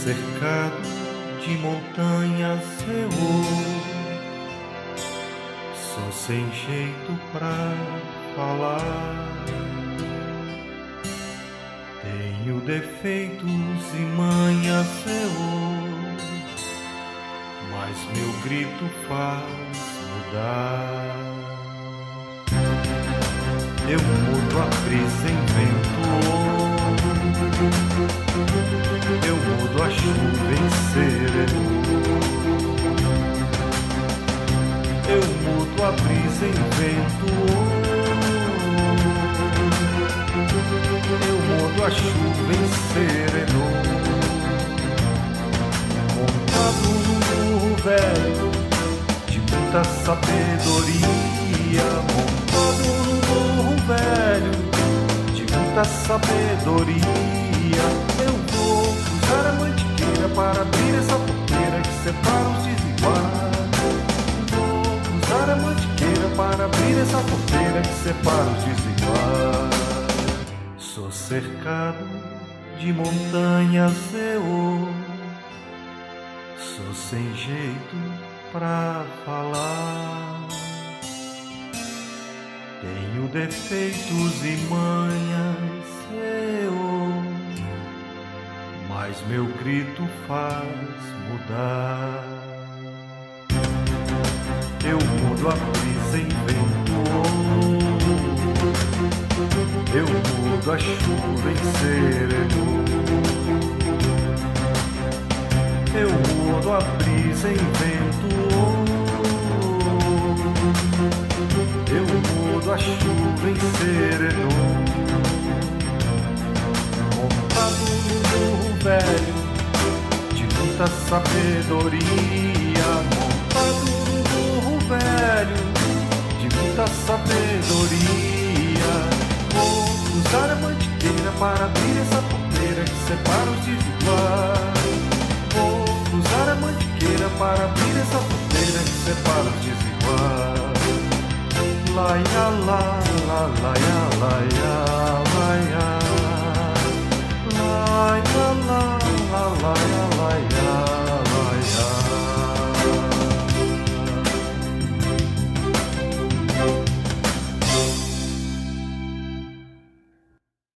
cercado de montanhas eu sou sem jeito pra falar. Tenho defeitos e manhas eu, mas meu grito faz mudar. Eu mudo a brisa em vento, eu mudo a chuva em sereno, eu mudo a brisa em vento, eu mudo a chuva em sereno. Montado num burro velho de muita sabedoria, montado num burro velho de muita sabedoria, eu vou cruzar a mantiqueira para abrir essa porteira que separa os desiguais. Vou cruzar a mantiqueira para abrir essa porteira que separa os desiguais. Sou cercado de montanhas eu sou sem jeito pra falar. Tenho defeitos e manhas eu, mas meu grito faz mudar. Eu mudo a brisa em vento, eu mudo a chuva em sereno, eu mudo a brisa em vento, eu mudo a chuva em sereno. Montado num burro velho de muita sabedoria, montado num burro velho de muita sabedoria, vou cruzar a mantiqueira para abrir essa porteira que separa os desiguais. Vou cruzar a mantiqueira para abrir essa porteira que separa os desiguais. La ya la la la ya la ya.